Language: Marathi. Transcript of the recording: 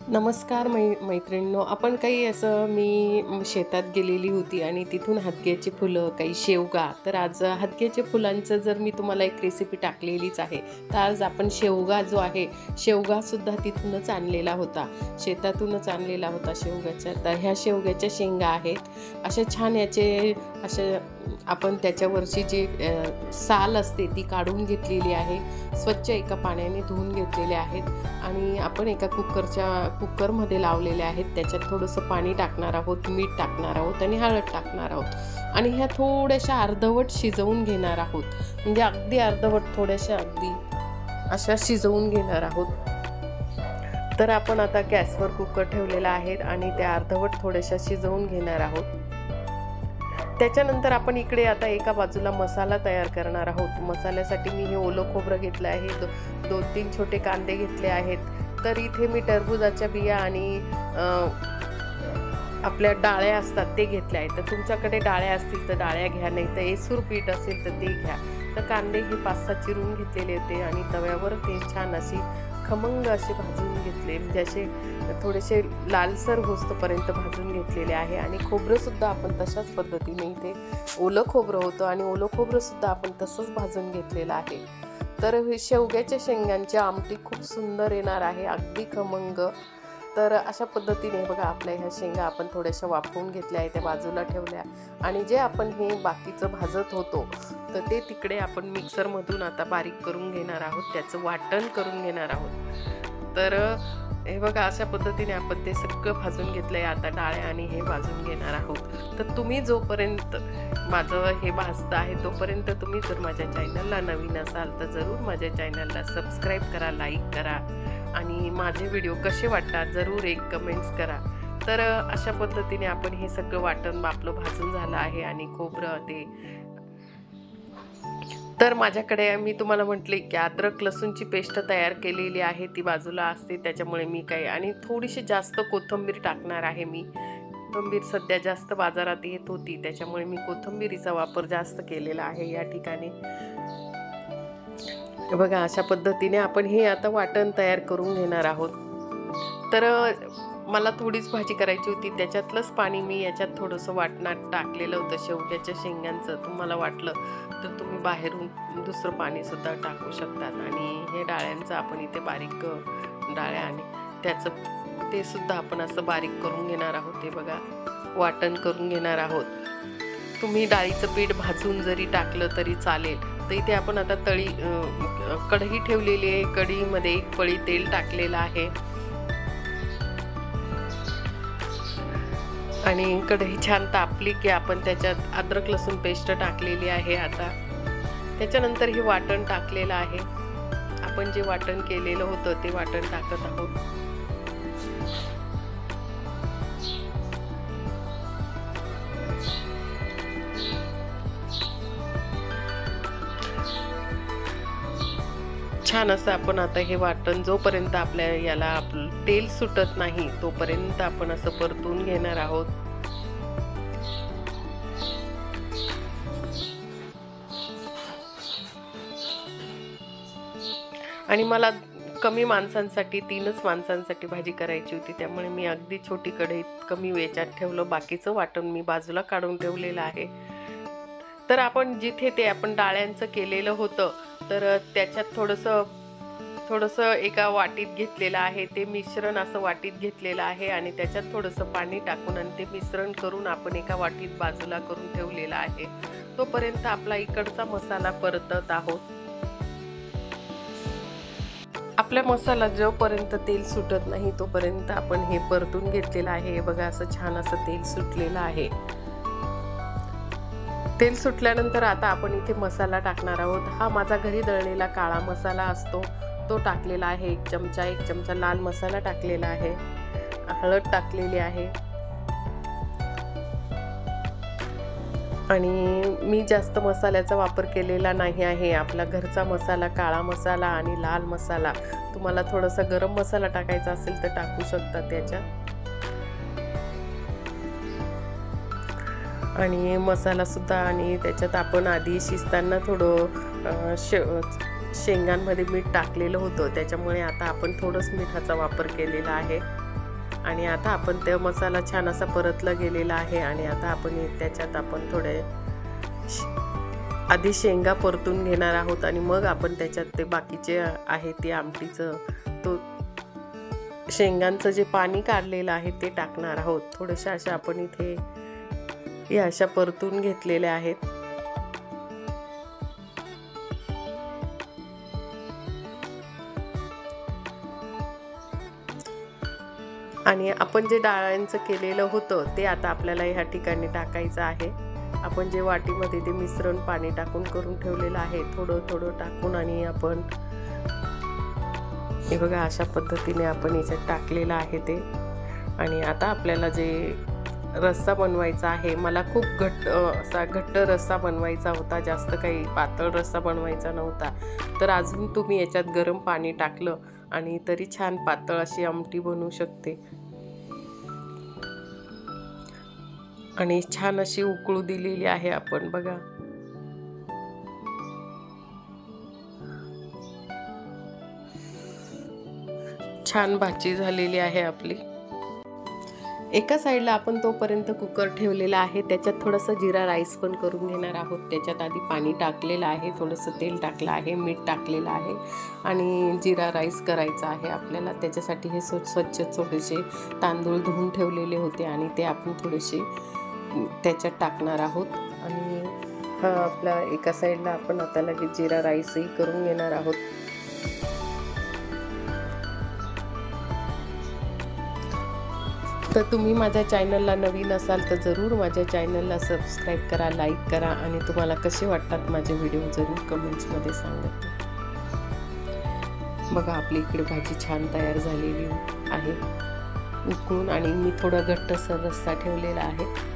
नमस्कार मैत्रिणींनो. आपण काही असं मी शेतात गेलेली होती आणि तिथून हादग्याची फुलं, काही शेवगा. तर आज हादग्याच्या फुलांचं जर मी तुम्हाला एक रेसिपी टाकलेलीच आहे. तर आज आपण शेवगा जो आहे, शेवगासुद्धा तिथूनच आणलेला होता, शेतातूनच आणलेला होता शेवगाच्या. तर ह्या शेवग्याच्या शेंगा आहेत. अशा छान याचे अशा आपण त्याच्यावरची जी साल असते ती काढून घेतलेली आहे. स्वच्छ एका पाण्याने धुवून घेतलेले आहेत आणि आपण एका कुकरमध्ये लावलेले आहेत. त्याच्यात थोडंसं पाणी टाकणार आहोत, मीठ टाकणार आहोत आणि हळद टाकणार आहोत आणि ह्या थोड्याशा अर्धवट शिजवून घेणार आहोत. म्हणजे अगदी अर्धवट, थोड्याशा अगदी अशा शिजवून घेणार आहोत. तर आपण आता गॅसवर कुकर ठेवलेला आहे आणि त्या अर्धवट थोड्याशा शिजवून घेणार आहोत. त्याच्यानंतर आपण इकडे आता एका बाजूला मसाला तयार करणार आहोत. मसाल्यासाठी मी हे ओलं खोबरं घेतलं आहे, 2-3 छोटे कांदे घेतले आहेत. तर इथे मी टरबुजाच्या बिया आणि आपल्या डाळ्या असतात ते घेतल्या आहेत. तर तुमच्याकडे डाळ्या असतील तर डाळ्या घ्या, नाही तर एसूर पीठ असेल तर ते घ्या. तर कांदे हे 5-6 चिरून घेतलेले होते आणि तव्यावर ते छान अशी खमंग असे भाजून घेतले, म्हणजे असे थोडेसे लालसर होस्तपर्यंत भाजून घेतलेले आहे. आणि खोबरंसुद्धा आपण तशाच पद्धतीने, इथे ओलं खोबरं होतं आणि ओलं खोबरंसुद्धा आपण तसंच भाजून घेतलेलं आहे. तर शेवग्याच्या शेंगांची आमटी खूप सुंदर येणार आहे, अगदी खमंग. तर अशा पद्धतीने बघा, आपल्या ह्या शेंगा आपण थोड्याशा वाफवून घेतल्या आहे, त्या बाजूला ठेवल्या. आणि जे आपण हे बाकीचं भाजत होतो तर ते तिकडे आपण मिक्सरमधून आता बारीक करून घेणार आहोत, त्याचं वाटण करून घेणार आहोत. तर हे बघा, अशा पद्धतीने आपण ते सगळं भाजून घेतलं आहे. आता डाळ्या आणि हे भाजून घेणार आहोत. तर तुम्ही जोपर्यंत माझं हे भाजतं आहे तोपर्यंत तुम्ही जर माझ्या चॅनलला नवीन असाल तर जरूर माझ्या चॅनलला सबस्क्राईब करा, लाईक करा आणि माझे व्हिडिओ कसे वाटतात जरूर एक कमेंट्स करा. तर अशा पद्धतीने आपण हे सगळं वाटण आपलं भाजून झालं आहे आणि खोबरं ते. तर माझ्याकडे मी तुम्हाला म्हटले की अद्रक लसूणची पेस्ट तयार केलेली आहे, ती बाजूला असते, त्याच्यामुळे मी काही आणि थोडीशी जास्त कोथिंबीर टाकणार आहे. मी कोथिंबीर सध्या जास्त बाजारात येत होती, त्याच्यामुळे मी कोथिंबीरीचा वापर जास्त केलेला आहे या ठिकाणी. बघा, अशा पद्धतीने आपण हे आता वाटण तयार करून घेणार आहोत. तर मला थोडीच भाजी करायची होती, त्याच्यातलंच पाणी मी याच्यात थोडंसं वाटणात टाकलेलं होतं शेवग्याच्या शेंगांचं. तुम्हाला वाटलं तर तुम्ही बाहेरून दुसरं पाणीसुद्धा टाकू शकतात. आणि हे डाळ्यांचं आपण इथे बारीक डाळ्या आणि त्याचं ते सुद्धा आपण असं बारीक करून घेणार आहोत. हे बघा, वाटण करून घेणार आहोत. तुम्ही डाळीचं पीठ भाजून जरी टाकलं तरी चालेल. तर इथे आपण आता कढई ठेवलेली आहे, कढईमध्ये 1 पळी तेल टाकलेलं आहे आणि कढई छान तापली की आपण त्याच्यात अद्रक लसूण पेस्ट टाकलेली आहे. आता त्याच्यानंतर हे वाटण टाकलेलं आहे. आपण जे वाटण केलेलं होतं ते वाटण टाकत आहोत. छान असं आपण आता हे वाटण जोपर्यंत आपल्या याला तेल सुटत नाही तोपर्यंत आपण असं परतून घेणार आहोत. आणि मला कमी माणसांसाठी, 3च माणसांसाठी भाजी करायची होती, त्यामुळे मी अगदी छोटी कढईत कमी वेळात ठेवलं. बाकीचं वाटण मी बाजूला काढून ठेवलेलं आहे. तर आपण जिथे ते आपण डाळ्यांचं केलेलं होतं तर त्याच्यात थोडंसं एका वाटीत घेतलेलं आहे, ते मिश्रण असं वाटीत घेतलेलं आहे आणि त्याच्यात थोडंसं पाणी टाकून आणि ते मिश्रण करून आपण एका वाटीत बाजूला करून ठेवलेलं आहे. तोपर्यंत आपला इकडचा मसाला परतत आहोत. आपल्या मसाला जोपर्यंत तेल सुटत नाही तोपर्यंत आपण हे परतून घेतलेलं आहे. बघा, असं छान असं तेल सुटलेलं आहे. तेल सुटल्यानंतर आता आपण इथे मसाला टाकणार आहोत. हा माझा घरी दळलेला काळा मसाला असतो तो टाकलेला आहे. 1 चमचा लाल मसाला टाकलेला आहे. हळद टाकलेली आहे आणि मी जास्त मसाल्याचा वापर केलेला नाही आहे. आपला घरचा मसाला, काळा मसाला आणि लाल मसाला. तुम्हाला थोडासा गरम मसाला टाकायचा असेल तर टाकू शकता त्याच्यात. आणि मसालासुद्धा, आणि त्याच्यात आपण आधी शिजताना थोडं शेंगांमध्ये मीठ टाकलेलं होतं, त्याच्यामुळे आता आपण थोडंच मिठाचा वापर केलेला आहे. आणि आता आपण ते मसाला छान असा परतला गेलेला आहे आणि आता आपण त्याच्यात आपण थोडे आधी शेंगा परतून घेणार आहोत आणि मग आपण त्याच्यात ते बाकीचे आहे ते आमटीचं तो शेंगांचं जे पाणी काढलेलं आहे ते टाकणार आहोत. थोड्याशा अशा आपण इथे या अशा परतून घेतलेल्या आहेत. आणि आपण जे डाळ्यांचं केलेलं होतं ते आता आपल्याला ह्या ठिकाणी टाकायचं आहे. आपण जे वाटीमध्ये ते मिश्रण पाणी टाकून करून ठेवलेलं आहे थोडं थोडं टाकून आणि आपण हे बघा अशा पद्धतीने आपण याच्यात टाकलेलं आहे ते. आणि आता आपल्याला जे रस्सा बनवायचा आहे, मला खूप घट्ट रस्सा बनवायचा होता, जास्त काही पातळ रस्सा बनवायचा नव्हता. तर अजून तुम्ही याच्यात गरम पाणी टाकलं आणि तरी छान पातळ अशी आमटी बनवू शकते. आणि छान अशी उकळू दिलेली आहे आपण बघा. छान भाजी झालेली आहे आपली. एका साईडला आपण तोपर्यंत कुकर ठेवलेला आहे, त्याच्यात थोडंसं जिरा राईस पण करून घेणार आहोत. त्याच्यात आधी पाणी टाकलेलं आहे, थोडंसं तेल टाकलं आहे, मीठ टाकलेलं आहे आणि जिरा राईस करायचा आहे आपल्याला. त्याच्यासाठी हे स्वच्छ थोडेसे तांदूळ धुवून ठेवलेले होते आणि ते आपण थोडेसे त्याच्यात टाकणार आहोत. आणि हा आपला एका साईडला आपण आता लगेच जिरा राईसही करून घेणार आहोत. तर तुम्ही माझ्या चॅनलला नवीन असाल तर जरूर माझ्या चॅनलला सबस्क्राईब करा, लाईक करा आणि तुम्हाला कसे वाटतात माझे व्हिडिओ जरूर कमेंट्समध्ये सांगा. बघा आपली इकडे भाजी छान तयार झालेली आहे उकळून आणि मी थोडा घट्टसर रस्सा ठेवलेला आहे.